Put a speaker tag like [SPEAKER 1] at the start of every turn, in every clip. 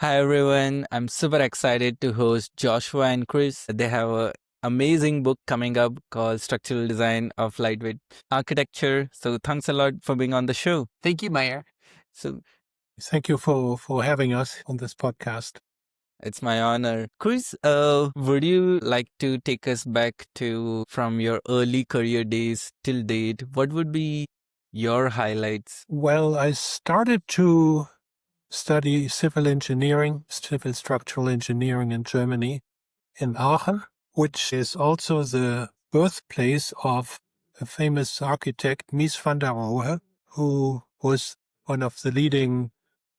[SPEAKER 1] Hi everyone, I'm super excited to host Joshua and Chris. They have an amazing book coming up called Structural Design of Lightweight Architecture. So thanks a lot for being on the show.
[SPEAKER 2] Thank you, Mayur.
[SPEAKER 1] So
[SPEAKER 3] Thank you for having us on this podcast.
[SPEAKER 1] it's my honor. Chris, would you like to take us back to from your early career days till date? What would be your highlights?
[SPEAKER 3] Well, I started to study civil engineering, civil structural engineering in Germany, in Aachen, which is also the birthplace of a famous architect, Mies van der Rohe, who was one of the leading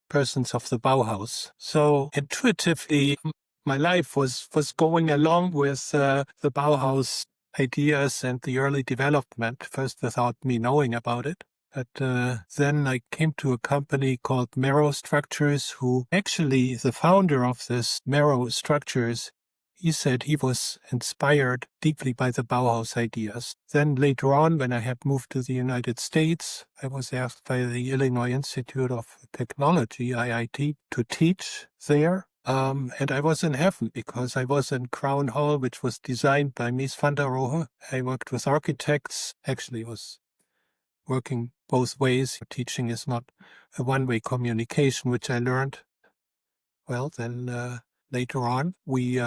[SPEAKER 3] persons of the Bauhaus. So intuitively, my life was going along with the Bauhaus ideas and the early development, first without me knowing about it. But then I came to a company called Marrow Structures, who actually, the founder of this Marrow Structures, he said he was inspired deeply by the Bauhaus ideas. Then later on, when I had moved to the United States, I was asked by the Illinois Institute of Technology, IIT, to teach there. And I was in heaven because I was in Crown Hall, which was designed by Mies van der Rohe. I worked with architects, actually was working both ways. Teaching is not a one-way communication, which I learned. Well, then later on, we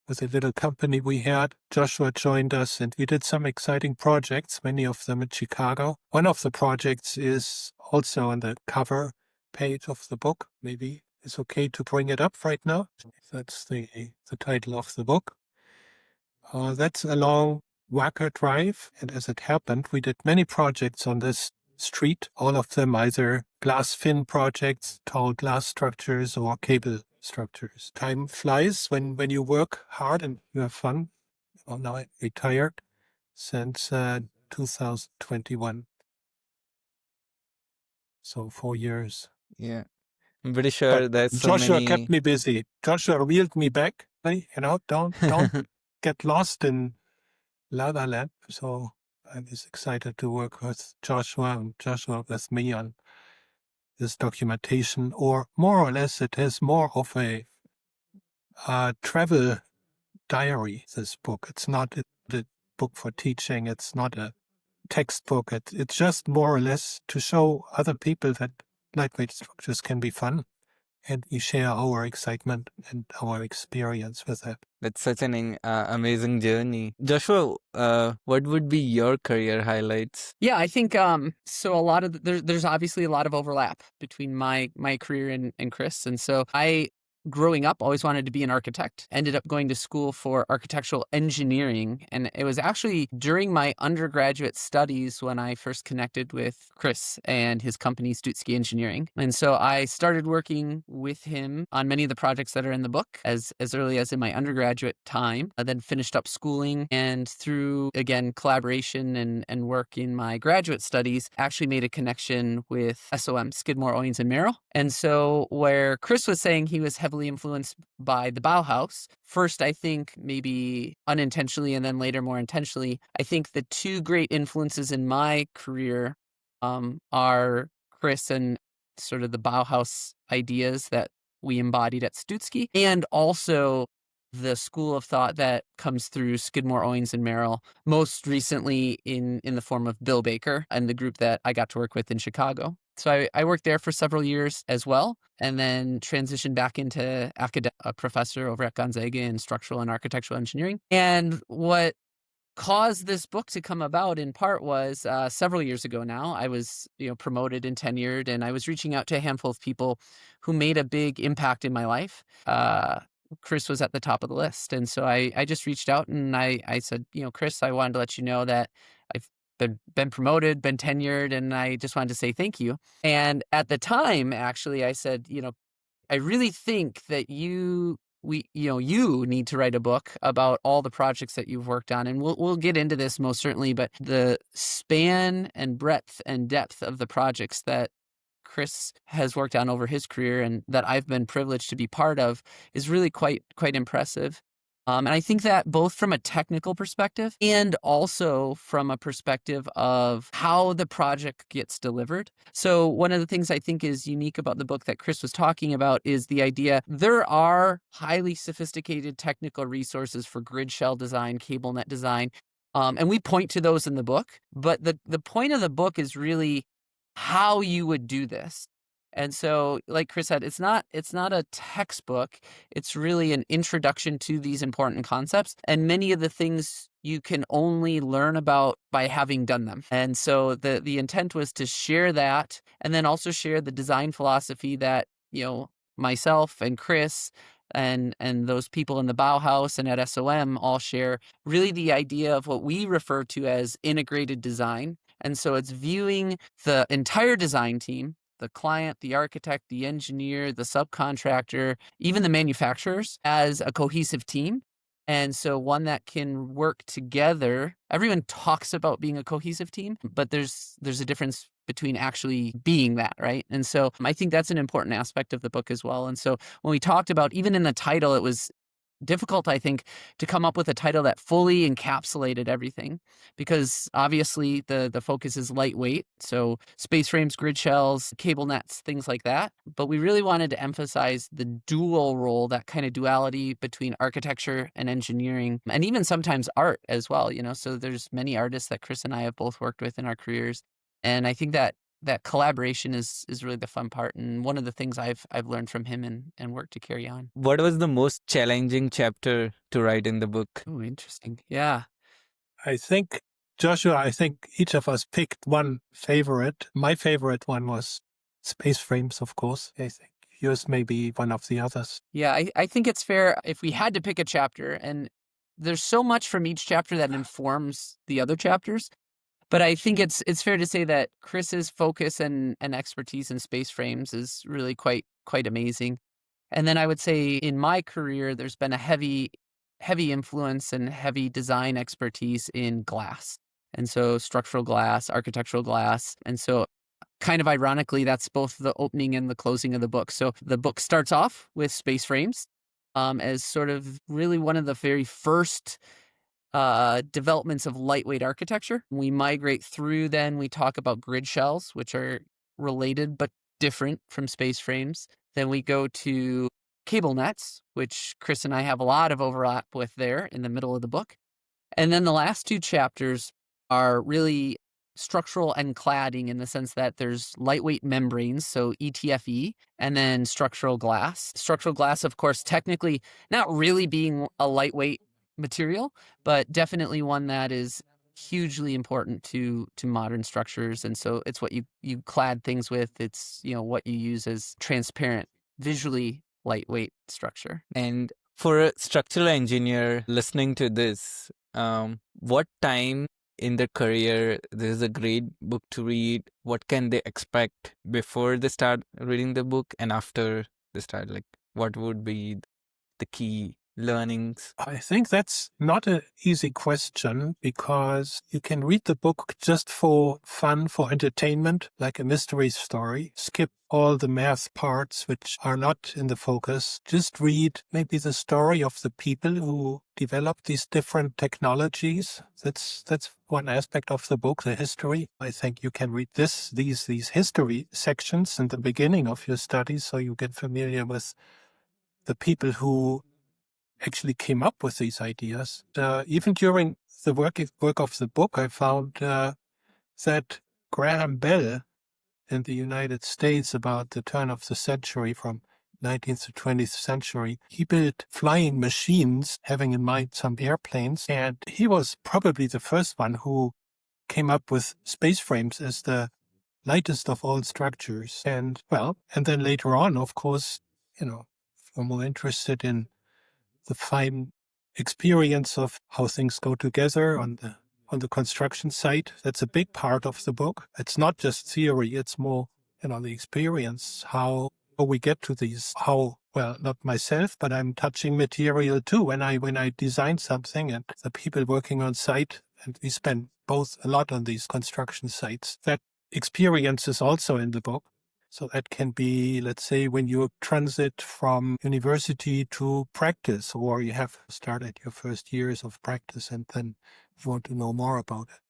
[SPEAKER 3] with a little company we had, Joshua joined us and we did some exciting projects, many of them in Chicago. One of the projects is also on the cover page of the book. Maybe it's okay to bring it up right now. That's the title of the book. That's along Wacker Drive. And as it happened, we did many projects on this street, all of them either glass fin projects, tall glass structures, or cable structures. Time flies when you work hard and you have fun. Well, now I'm retired since 2021. So 4 years.
[SPEAKER 1] Yeah, I'm pretty sure
[SPEAKER 3] But
[SPEAKER 1] there's so
[SPEAKER 3] Joshua
[SPEAKER 1] many.
[SPEAKER 3] kept me busy. Joshua reeled me back. Don't get lost in La La Land. So I was excited to work with Joshua and Joshua with me on this documentation, or more or less it has more of a travel diary, this book. It's not a book for teaching. It's not a textbook. It's just more or less to show other people that lightweight structures can be fun. And we share our excitement and our experience with that.
[SPEAKER 1] That's such an amazing journey. Joshua, what would be your career highlights?
[SPEAKER 2] Yeah, I think so. A lot of there's obviously a lot of overlap between my career and Chris, and so growing up, always wanted to be an architect. Ended up going to school for architectural engineering. And it was actually during my undergraduate studies when I first connected with Chris and his company, Stutzki Engineering. And so I started working with him on many of the projects that are in the book as early as in my undergraduate time. I then finished up schooling, and through, again, collaboration and work in my graduate studies, actually made a connection with SOM, Skidmore, Owings and Merrill. And so where Chris was saying he was heavily influenced by the Bauhaus, first, I think maybe unintentionally and then later more intentionally, I think the two great influences in my career are Chris and sort of the Bauhaus ideas that we embodied at Stutzki, and also the school of thought that comes through Skidmore, Owings and Merrill, most recently in the form of Bill Baker and the group that I got to work with in Chicago. So I worked there for several years as well, and then transitioned back into a professor over at Gonzaga in structural and architectural engineering. And what caused this book to come about in part was several years ago now, I was promoted and tenured, and I was reaching out to a handful of people who made a big impact in my life. Chris was at the top of the list. And so I just reached out and I said, Chris, I wanted to let you know that I've been promoted, been tenured, and I just wanted to say thank you. And at the time, actually, I said, I really think that you need to write a book about all the projects that you've worked on. And we'll get into this most certainly, but the span and breadth and depth of the projects that Chris has worked on over his career and that I've been privileged to be part of is really quite impressive. And I think that both from a technical perspective and also from a perspective of how the project gets delivered. So one of the things I think is unique about the book that Chris was talking about is the idea there are highly sophisticated technical resources for grid shell design, cable net design. And we point to those in the book. But the point of the book is really how you would do this. And so, like Chris said, it's not a textbook. It's really an introduction to these important concepts. And many of the things you can only learn about by having done them. And so the intent was to share that and then also share the design philosophy that, myself and Chris and those people in the Bauhaus and at SOM all share, really the idea of what we refer to as integrated design. And so it's viewing the entire design team, the client, the architect, the engineer, the subcontractor, even the manufacturers as a cohesive team. And so one that can work together. Everyone talks about being a cohesive team, but there's a difference between actually being that, right? And so I think that's an important aspect of the book as well. And so when we talked about, even in the title, it was difficult, I think, to come up with a title that fully encapsulated everything, because obviously the focus is lightweight, so space frames, grid shells, cable nets, things like that. But we really wanted to emphasize the dual role, that kind of duality between architecture and engineering, and even sometimes art as well. So there's many artists that Chris and I have both worked with in our careers, and I think that collaboration is really the fun part, and one of the things I've learned from him and worked to carry on.
[SPEAKER 1] What was the most challenging chapter to write in the book?
[SPEAKER 2] Oh, interesting. Yeah.
[SPEAKER 3] I think, Joshua, each of us picked one favorite. My favorite one was space frames, of course. I think yours may be one of the others.
[SPEAKER 2] Yeah, I think it's fair if we had to pick a chapter, and there's so much from each chapter that informs the other chapters. But I think it's fair to say that Chris's focus and expertise in space frames is really quite amazing. And then I would say in my career, there's been a heavy influence and heavy design expertise in glass. And so structural glass, architectural glass. And so kind of ironically, that's both the opening and the closing of the book. So the book starts off with space frames as sort of really one of the very first developments of lightweight architecture. We migrate through, then we talk about grid shells, which are related but different from space frames. Then we go to cable nets, which Chris and I have a lot of overlap with there in the middle of the book. And then the last two chapters are really structural and cladding, in the sense that there's lightweight membranes, so ETFE, and then structural glass. Structural glass, of course, technically not really being a lightweight material, but definitely one that is hugely important to modern structures. And so it's what you clad things with. It's what you use as transparent, visually lightweight structure.
[SPEAKER 1] And for a structural engineer listening to this, what time in their career this is a great book to read? What can they expect before they start reading the book and after they start? Like, what would be the key learnings?
[SPEAKER 3] I think that's not an easy question, because you can read the book just for fun, for entertainment, like a mystery story. Skip all the math parts which are not in the focus. Just read maybe the story of the people who developed these different technologies. That's one aspect of the book, the history. I think you can read these history sections in the beginning of your study, so you get familiar with the people who actually came up with these ideas. Even during the work of the book, I found that Graham Bell in the United States, about the turn of the century, from 19th to 20th century, he built flying machines, having in mind some airplanes, and he was probably the first one who came up with space frames as the lightest of all structures. And then later on, of course, if you're more interested in the fine experience of how things go together on the construction site. That's a big part of the book. It's not just theory, it's more, the experience, how we get to these, not myself, but I'm touching material too when I design something, and the people working on site, and we spend both a lot on these construction sites. That experience is also in the book. So that can be, let's say, when you transit from university to practice, or you have started your first years of practice and then you want to know more about it.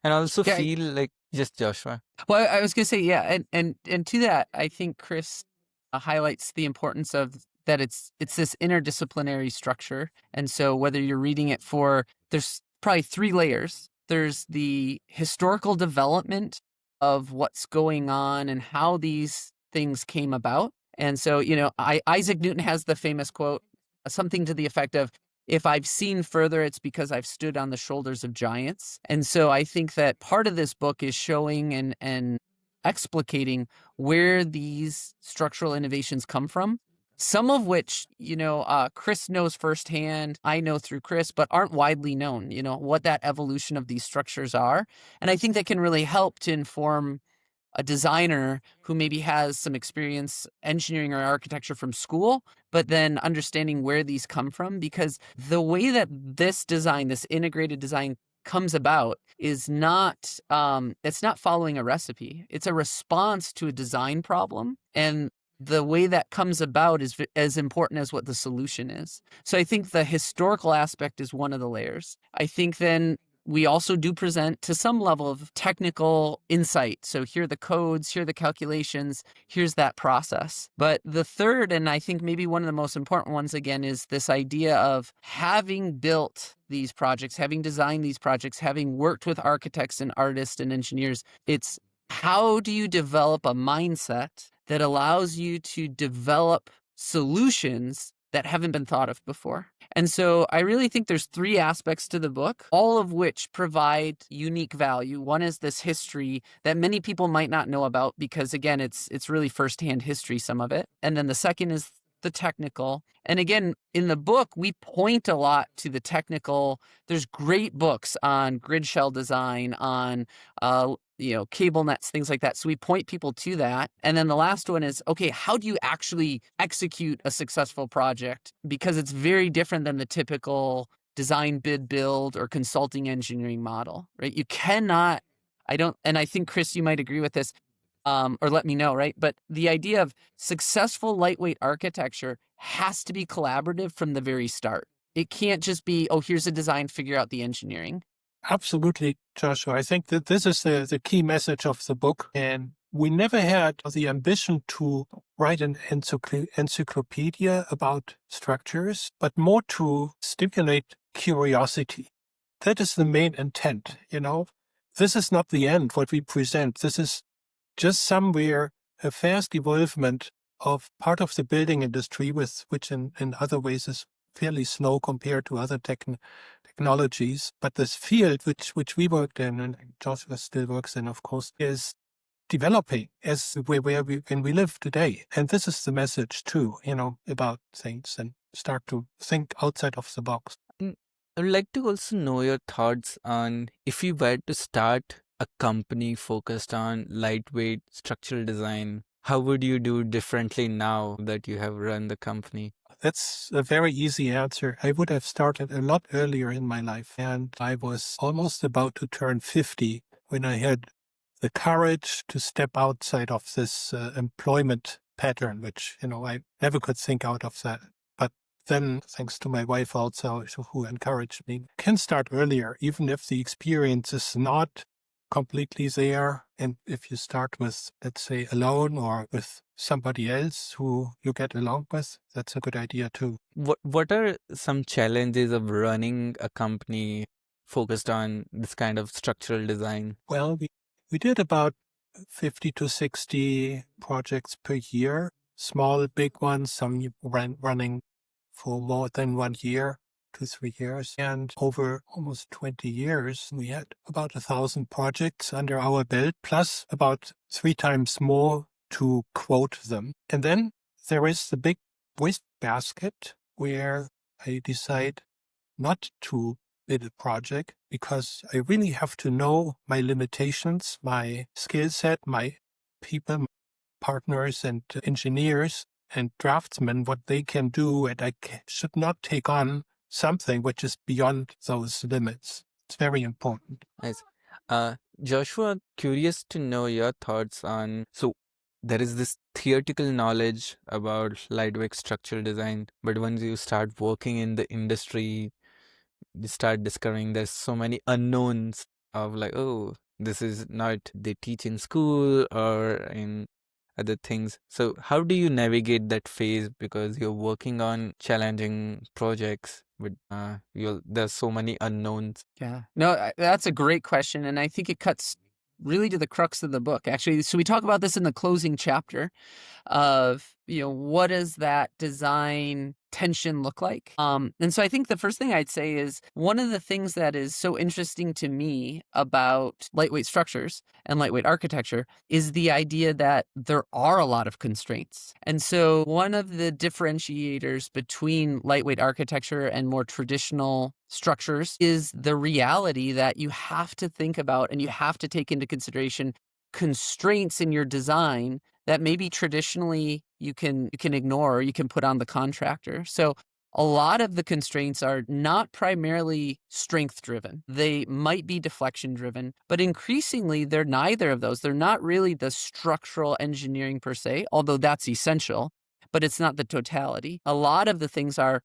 [SPEAKER 1] And I also
[SPEAKER 2] Yeah,
[SPEAKER 1] feel like, just Joshua.
[SPEAKER 2] well, I was going to say, yeah, and to that, I think Chris highlights the importance of that it's this interdisciplinary structure, and so whether you're reading it there's probably three layers. There's the historical development of what's going on and how these things came about, and so Isaac Newton has the famous quote, something to the effect of, if I've seen further, it's because I've stood on the shoulders of giants. And so I think that part of this book is showing and explicating where these structural innovations come from. Some of which, Chris knows firsthand, I know through Chris, but aren't widely known, what that evolution of these structures are. And I think that can really help to inform a designer who maybe has some experience engineering or architecture from school, but then understanding where these come from, because the way that this design, this integrated design comes about is not, it's not following a recipe. It's a response to a design problem. And the way that comes about is as important as what the solution is. So I think the historical aspect is one of the layers. I think then we also do present to some level of technical insight. So here are the codes, here are the calculations, here's that process. But the third, and I think maybe one of the most important ones again, is this idea of having built these projects, having designed these projects, having worked with architects and artists and engineers. It's how do you develop a mindset that allows you to develop solutions that haven't been thought of before. And so I really think there's three aspects to the book, all of which provide unique value. One is this history that many people might not know about because, again, it's really firsthand history, some of it. And then the second is the technical. And again, in the book, we point a lot to the technical. There's great books on grid shell design, on cable nets, things like that. So we point people to that. And then the last one is, okay, how do you actually execute a successful project? Because it's very different than the typical design, bid, build, or consulting engineering model, right? You cannot, and I think, Chris, you might agree with this, or let me know, right? But the idea of successful lightweight architecture has to be collaborative from the very start. It can't just be, oh, here's a design, figure out the engineering.
[SPEAKER 3] Absolutely, Joshua. I think that this is the key message of the book. And we never had the ambition to write an encyclopedia about structures, but more to stimulate curiosity. That is the main intent, This is not the end, what we present. This is just somewhere a fast evolvement of part of the building industry, which in other ways is fairly slow compared to other technologies. But this field which we worked in, and Joshua still works in, of course, is developing as where we live today. And this is the message too, about things, and start to think outside of the box.
[SPEAKER 1] I would like to also know your thoughts on if you were to start a company focused on lightweight structural design, how would you do differently now that you have run the company?
[SPEAKER 3] That's a very easy answer. I would have started a lot earlier in my life, and I was almost about to turn 50 when I had the courage to step outside of this employment pattern, which, I never could think out of that. But then, thanks to my wife also, who encouraged me, can start earlier, even if the experience is not completely there. And if you start with, let's say, alone or with somebody else who you get along with, that's a good idea too.
[SPEAKER 1] What are some challenges of running a company focused on this kind of structural design?
[SPEAKER 3] Well, we did about 50 to 60 projects per year, small, big ones, some running for more than 1 year. 2-3 years, and over almost 20 years, we had about 1,000 projects under our belt, plus about 3 times more to quote them. And then there is the big waste basket where I decide not to bid a project because I really have to know my limitations, my skill set, my people, my partners and engineers and draftsmen, what they can do, and I should not take on something which is beyond those limits. It's very important.
[SPEAKER 1] Nice. Joshua, curious to know your thoughts on, so there is this theoretical knowledge about lightweight structural design, but once you start working in the industry, you start discovering there's so many unknowns of like, oh, this is not they teach in school or in other things. So how do you navigate that phase, because you're working on challenging projects with there's so many unknowns?
[SPEAKER 2] Yeah. No, that's a great question. And I think it cuts really to the crux of the book, actually. So we talk about this in the closing chapter of, what does that design tension look like? And so I think the first thing I'd say is one of the things that is so interesting to me about lightweight structures and lightweight architecture is the idea that there are a lot of constraints. And so one of the differentiators between lightweight architecture and more traditional structures is the reality that you have to think about and you have to take into consideration constraints in your design that maybe traditionally you can ignore or you can put on the contractor. So a lot of the constraints are not primarily strength driven. They might be deflection driven, but increasingly they're neither of those. They're not really the structural engineering per se, although that's essential, but it's not the totality. A lot of the things are,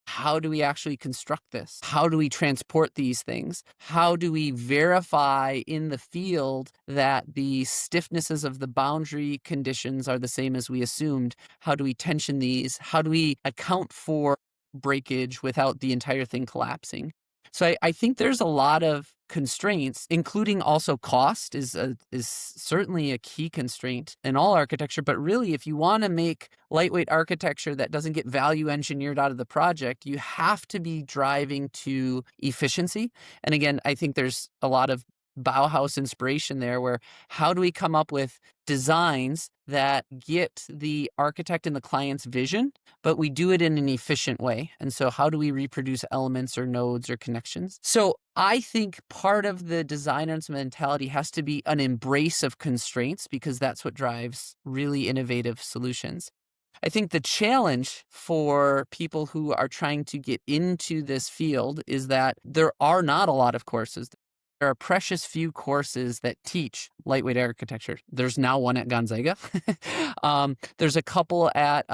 [SPEAKER 2] how do we actually construct this? How do we transport these things? How do we verify in the field that the stiffnesses of the boundary conditions are the same as we assumed? How do we tension these? How do we account for breakage without the entire thing collapsing? So I think there's a lot of constraints, including also cost is certainly a key constraint in all architecture. But really, if you want to make lightweight architecture that doesn't get value engineered out of the project, you have to be driving to efficiency. And again, I think there's a lot of Bauhaus inspiration there, where how do we come up with designs that get the architect and the client's vision, but we do it in an efficient way? And so how do we reproduce elements or nodes or connections? So I think part of the designer's mentality has to be an embrace of constraints, because that's what drives really innovative solutions. I think the challenge for people who are trying to get into this field is that there are not a lot of courses. There are precious few courses that teach lightweight architecture. There's now one at Gonzaga. There's a couple at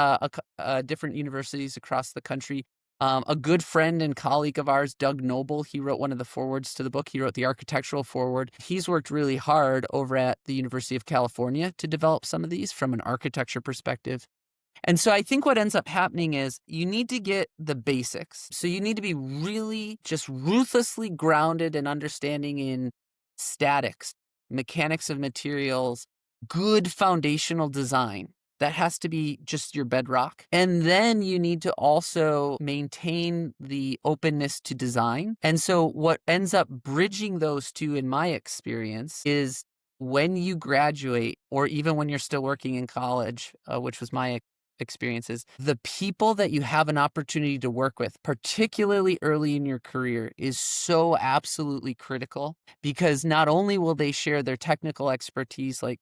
[SPEAKER 2] different universities across the country. A good friend and colleague of ours, Doug Noble, he wrote one of the forewords to the book. He wrote the architectural foreword. He's worked really hard over at the University of California to develop some of these from an architecture perspective. And so I think what ends up happening is you need to get the basics. So you need to be really just ruthlessly grounded and understanding in statics, mechanics of materials, good foundational design. That has to be just your bedrock. And then you need to also maintain the openness to design. And so what ends up bridging those two, in my experience, is when you graduate, or even when you're still working in college, which was my experiences, the people that you have an opportunity to work with, particularly early in your career, is so absolutely critical, because not only will they share their technical expertise like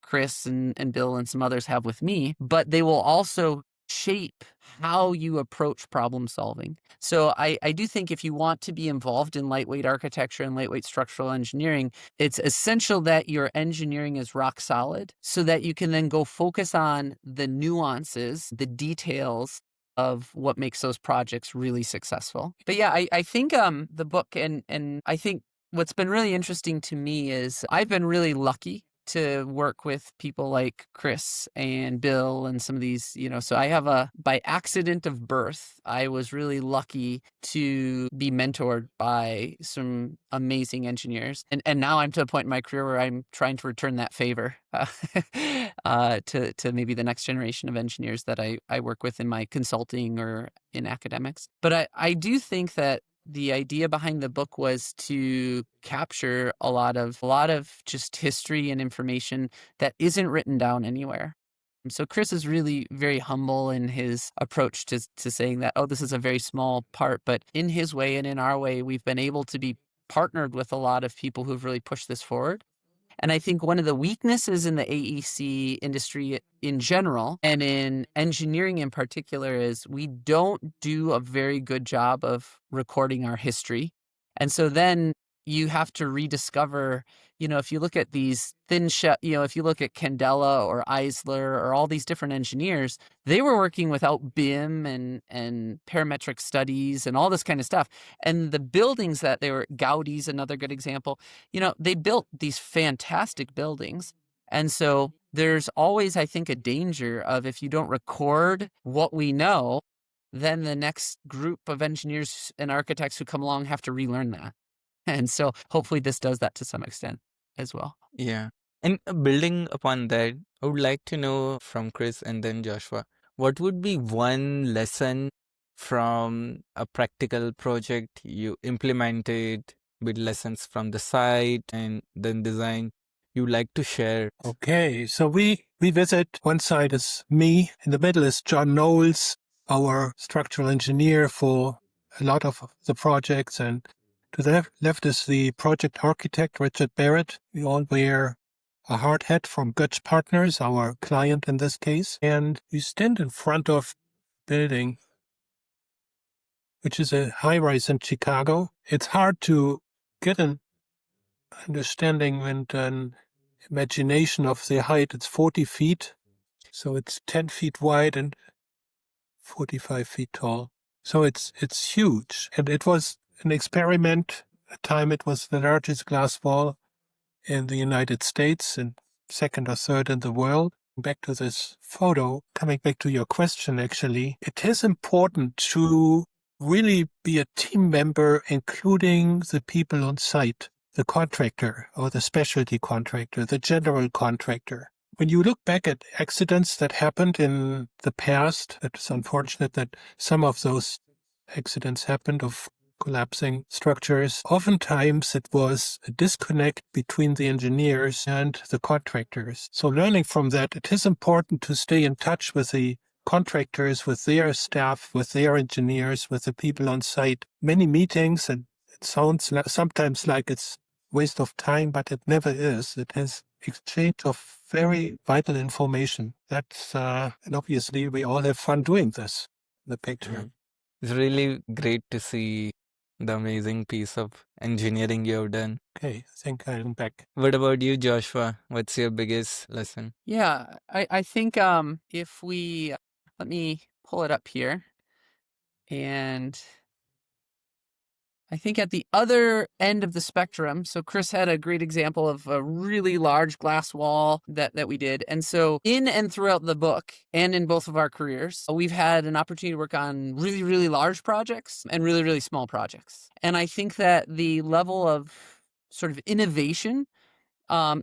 [SPEAKER 2] Chris and Bill and some others have with me, but they will also shape how you approach problem solving. So I do think if you want to be involved in lightweight architecture and lightweight structural engineering, it's essential that your engineering is rock solid, so that you can then go focus on the nuances, the details of what makes those projects really successful. But yeah, I think the book and I think what's been really interesting to me is I've been really lucky to work with people like Chris and Bill and some of these, so I have by accident of birth, I was really lucky to be mentored by some amazing engineers. And now I'm to a point in my career where I'm trying to return that favor to maybe the next generation of engineers that I work with in my consulting or in academics. But I do think that the idea behind the book was to capture a lot of just history and information that isn't written down anywhere. So Chris is really very humble in his approach to saying that, oh, this is a very small part, but in his way and in our way, we've been able to be partnered with a lot of people who've really pushed this forward. And I think one of the weaknesses in the AEC industry in general, and in engineering in particular, is we don't do a very good job of recording our history. And so then you have to rediscover, if you look at these thin shell, if you look at Candela or Eisler or all these different engineers, they were working without BIM and parametric studies and all this kind of stuff. And the buildings that Gaudi's another good example, they built these fantastic buildings. And so there's always, I think, a danger of if you don't record what we know, then the next group of engineers and architects who come along have to relearn that. And so hopefully this does that to some extent as well.
[SPEAKER 1] Yeah. And building upon that, I would like to know from Chris and then Joshua, what would be one lesson from a practical project you implemented with lessons from the site and then design you like to share?
[SPEAKER 3] Okay, so we visit, one side is me, in the middle is John Knowles, our structural engineer for a lot of the projects, and to the left is the project architect, Richard Barrett. We all wear a hard hat from Götz Partners, our client in this case, and we stand in front of building, which is a high-rise in Chicago. It's hard to get an understanding and an imagination of the height. It's 40 feet, so it's 10 feet wide and 45 feet tall. So it's huge, and it was an experiment. At the time, it was the largest glass wall in the United States and second or third in the world. Back to this photo, coming back to your question, actually, it is important to really be a team member, including the people on site, the contractor or the specialty contractor, the general contractor. When you look back at accidents that happened in the past, it's unfortunate that some of those accidents happened of collapsing structures. Oftentimes it was a disconnect between the engineers and the contractors. So learning from that, it is important to stay in touch with the contractors, with their staff, with their engineers, with the people on site. Many meetings, and it sounds sometimes like it's waste of time, but it never is. It is exchange of very vital information. That's and obviously we all have fun doing this. The picture.
[SPEAKER 1] It's really great to see the amazing piece of engineering you have done.
[SPEAKER 3] Okay, I think I'm back.
[SPEAKER 1] What about you, Joshua? What's your biggest lesson?
[SPEAKER 2] Yeah, I think if we let me pull it up here, and I think at the other end of the spectrum, so Chris had a great example of a really large glass wall that we did. And so in and throughout the book and in both of our careers, we've had an opportunity to work on really, really large projects and really, really small projects. And I think that the level of sort of innovation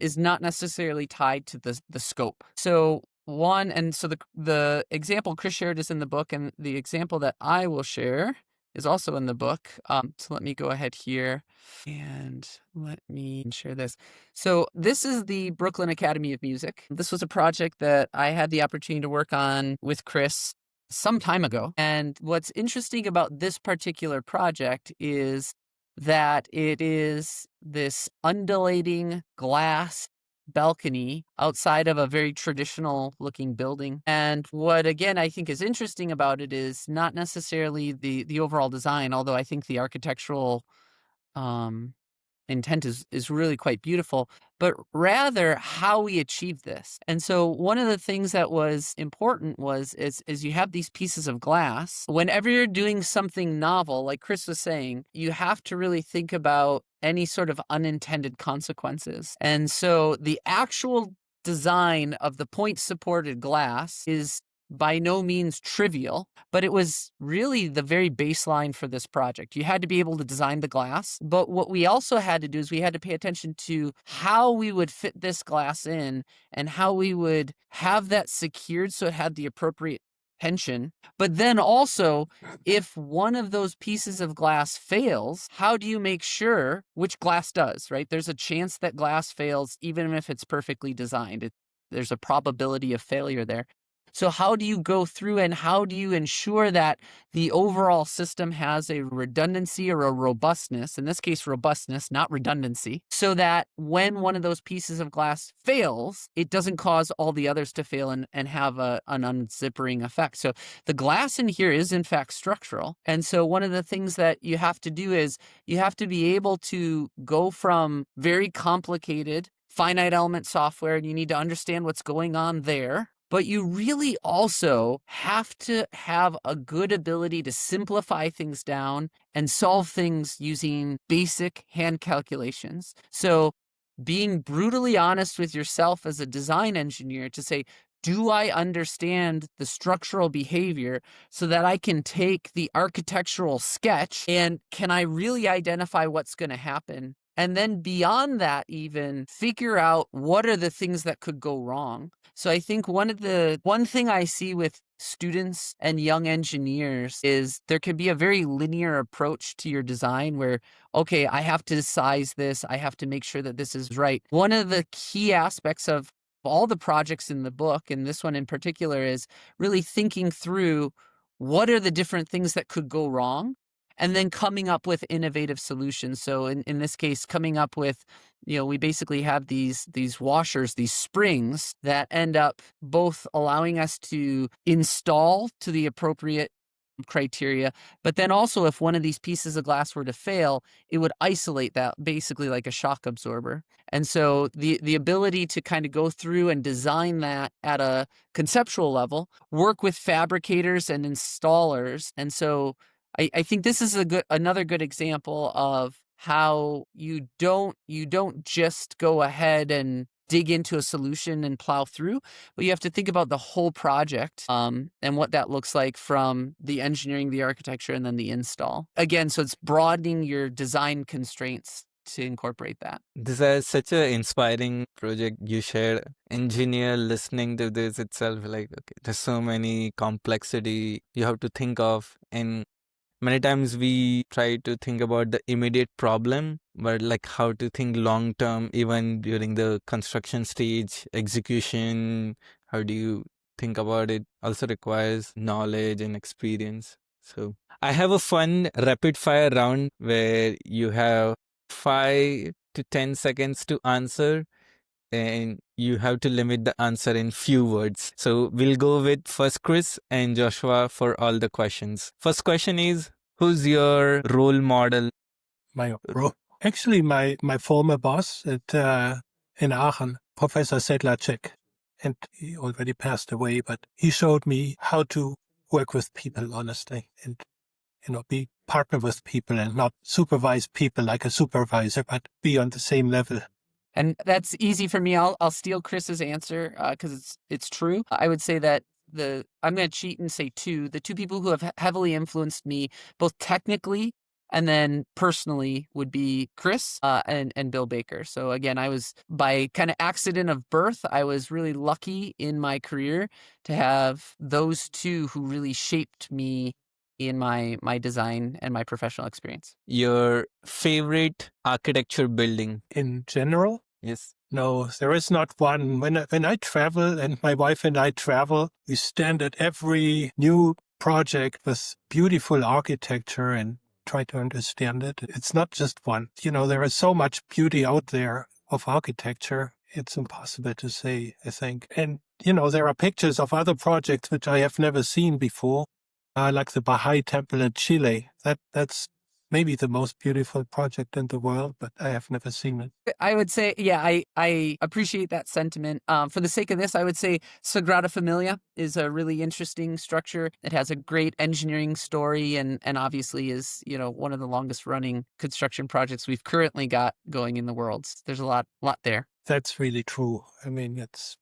[SPEAKER 2] is not necessarily tied to the scope. So the example Chris shared is in the book, and the example that I will share is also in the book. So let me go ahead here and let me share this. So this is the Brooklyn Academy of Music. This was a project that I had the opportunity to work on with Chris some time ago. And what's interesting about this particular project is that it is this undulating glass balcony outside of a very traditional looking building. And what, again, I think is interesting about it is not necessarily the overall design, although I think the architectural intent is really quite beautiful, but rather how we achieve this. And so one of the things that was important is you have these pieces of glass. Whenever you're doing something novel, like Chris was saying, you have to really think about any sort of unintended consequences. And so the actual design of the point-supported glass is by no means trivial, but it was really the very baseline for this project. You had to be able to design the glass, but what we also had to do is we had to pay attention to how we would fit this glass in and how we would have that secured so it had the appropriate tension. But then also, if one of those pieces of glass fails, how do you make sure which glass does, right? There's a chance that glass fails even if it's perfectly designed. There's a probability of failure there. So how do you go through and how do you ensure that the overall system has a redundancy or a robustness, in this case, robustness, not redundancy, so that when one of those pieces of glass fails, it doesn't cause all the others to fail and have an unzippering effect. So the glass in here is in fact structural. And so one of the things that you have to do is you have to be able to go from very complicated finite element software, and you need to understand what's going on there. But you really also have to have a good ability to simplify things down and solve things using basic hand calculations. So being brutally honest with yourself as a design engineer to say, do I understand the structural behavior so that I can take the architectural sketch and can I really identify what's going to happen? And then beyond that, even figure out what are the things that could go wrong. So I think one thing I see with students and young engineers is there can be a very linear approach to your design where, okay, I have to size this, I have to make sure that this is right. One of the key aspects of all the projects in the book, and this one in particular, is really thinking through what are the different things that could go wrong and then coming up with innovative solutions. So in this case, coming up with, we basically have these washers, these springs that end up both allowing us to install to the appropriate criteria, but then also if one of these pieces of glass were to fail, it would isolate that basically like a shock absorber. And so the ability to kind of go through and design that at a conceptual level, work with fabricators and installers. And so I think this is another good example of how you don't just go ahead and dig into a solution and plow through, but you have to think about the whole project and what that looks like from the engineering, the architecture, and then the install. Again, so it's broadening your design constraints to incorporate that.
[SPEAKER 1] This is such an inspiring project you shared. Engineer listening to this itself, like, okay, there's so many complexity you have to think of, and many times we try to think about the immediate problem, but like how to think long term, even during the construction stage, execution, how do you think about it also requires knowledge and experience. So I have a fun rapid fire round where you have 5 to 10 seconds to answer, and you have to limit the answer in few words. So we'll go with first Chris and Joshua for all the questions. First question is, who's your role model?
[SPEAKER 3] Actually, my former boss in Aachen, Professor Sedlacek, and he already passed away, but he showed me how to work with people honestly and be partner with people and not supervise people like a supervisor, but be on the same level.
[SPEAKER 2] And that's easy for me. I'll steal Chris's answer because it's true. I would say that I'm going to cheat and say the two people who have heavily influenced me, both technically and then personally, would be Chris and Bill Baker. So again, I was, by kind of accident of birth, I was really lucky in my career to have those two who really shaped me in my design and my professional experience.
[SPEAKER 1] Your favorite architecture building?
[SPEAKER 3] In general?
[SPEAKER 1] Yes.
[SPEAKER 3] No, there is not one. When I travel, and my wife and I travel, we stand at every new project with beautiful architecture and try to understand it. It's not just one. There is so much beauty out there of architecture. It's impossible to say, I think. And, there are pictures of other projects which I have never seen before. Like the Baha'i temple in Chile. That's maybe the most beautiful project in the world, but I have never seen it.
[SPEAKER 2] I would say, yeah, I appreciate that sentiment. For the sake of this, I would say Sagrada Familia is a really interesting structure. It has a great engineering story and obviously is, one of the longest running construction projects we've currently got going in the world. There's a lot there.
[SPEAKER 3] That's really true. I mean, it's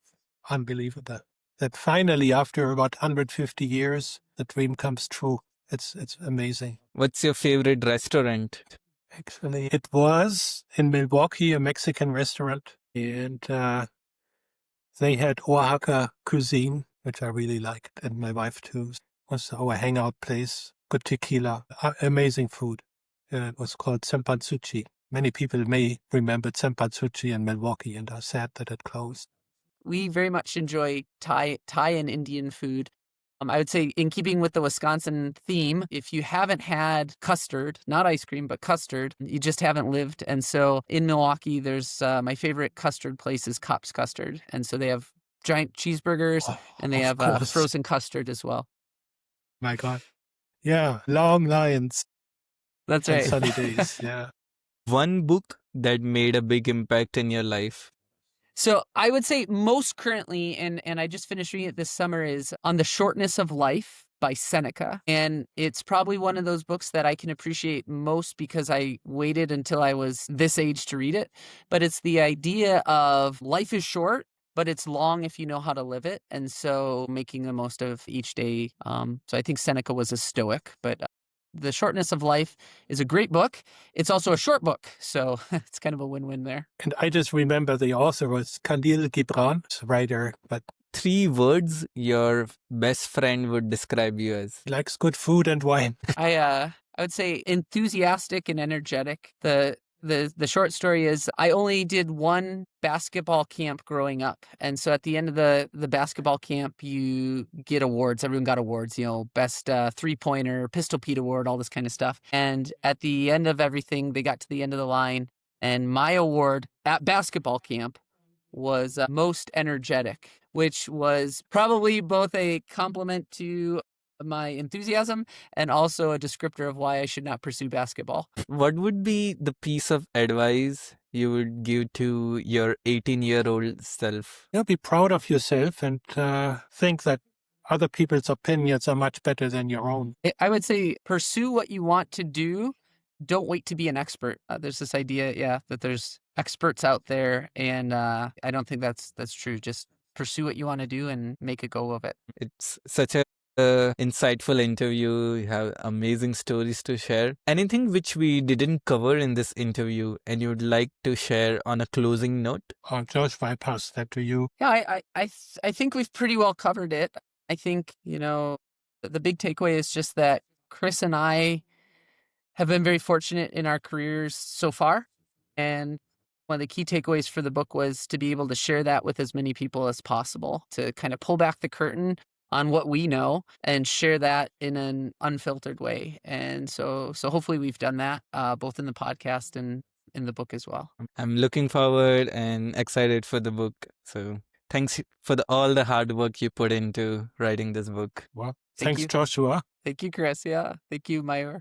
[SPEAKER 3] unbelievable that finally, after about 150 years, the dream comes true. It's amazing.
[SPEAKER 1] What's your favorite restaurant?
[SPEAKER 3] Actually, it was in Milwaukee, a Mexican restaurant, and they had Oaxaca cuisine, which I really liked, and my wife too. It was our hangout place. Good tequila, amazing food. It was called Cempasúchil. Many people may remember Cempasúchil in Milwaukee and are sad that it closed.
[SPEAKER 2] we very much enjoy Thai and Indian food. I would say, in keeping with the Wisconsin theme, if you haven't had custard, not ice cream, but custard, you just haven't lived. And so in Milwaukee, there's my favorite custard place is Kopp's Custard. And so they have giant cheeseburgers and they
[SPEAKER 3] of
[SPEAKER 2] have
[SPEAKER 3] course.
[SPEAKER 2] frozen custard as well.
[SPEAKER 3] My God. Yeah, long lines
[SPEAKER 2] That's
[SPEAKER 3] and
[SPEAKER 2] right.
[SPEAKER 3] sunny days. Yeah.
[SPEAKER 1] One book that made a big impact in your life.
[SPEAKER 2] So I would say most currently, and I just finished reading it this summer, is On the Shortness of Life by Seneca. And it's probably one of those books that I can appreciate most because I waited until I was this age to read it. But it's the idea of life is short, but it's long if you know how to live it. And so making the most of each day. So I think Seneca was a Stoic, but The Shortness of Life is a great book. It's also a short book, so it's kind of a win-win there.
[SPEAKER 3] And I just remember the author was Khalil Gibran, writer, but
[SPEAKER 1] 3 words your best friend would describe you as.
[SPEAKER 3] he likes good food and wine.
[SPEAKER 2] I would say enthusiastic and energetic. The short story is I only did one basketball camp growing up. And so at the end of the basketball camp, you get awards. Everyone got awards, best three-pointer, Pistol Pete Award, all this kind of stuff. And at the end of everything, they got to the end of the line. And my award at basketball camp was most energetic, which was probably both a compliment to my enthusiasm and also a descriptor of why I should not pursue basketball.
[SPEAKER 1] What would be the piece of advice you would give to your 18-year-old self?
[SPEAKER 3] Be proud of yourself and think that other people's opinions are much better than your own.
[SPEAKER 2] I would say pursue what you want to do. Don't wait to be an expert. There's this idea, that there's experts out there, and I don't think that's true. Just pursue what you want to do and make a go of it.
[SPEAKER 1] It's such a insightful interview. You have amazing stories to share. Anything which we didn't cover in this interview and you'd like to share on a closing note?
[SPEAKER 3] Josh, I pass that to you.
[SPEAKER 2] Yeah, I think we've pretty well covered it. I think, the big takeaway is just that Chris and I have been very fortunate in our careers so far. And one of the key takeaways for the book was to be able to share that with as many people as possible, to kind of pull back the curtain on what we know and share that in an unfiltered way. And so hopefully we've done that both in the podcast and in the book as well.
[SPEAKER 1] I'm looking forward and excited for the book. So thanks for all the hard work you put into writing this book.
[SPEAKER 3] Well,
[SPEAKER 2] Thank
[SPEAKER 3] thanks,
[SPEAKER 2] you.
[SPEAKER 3] Joshua.
[SPEAKER 2] Thank you, Chris. Yeah. Thank you, Mayur.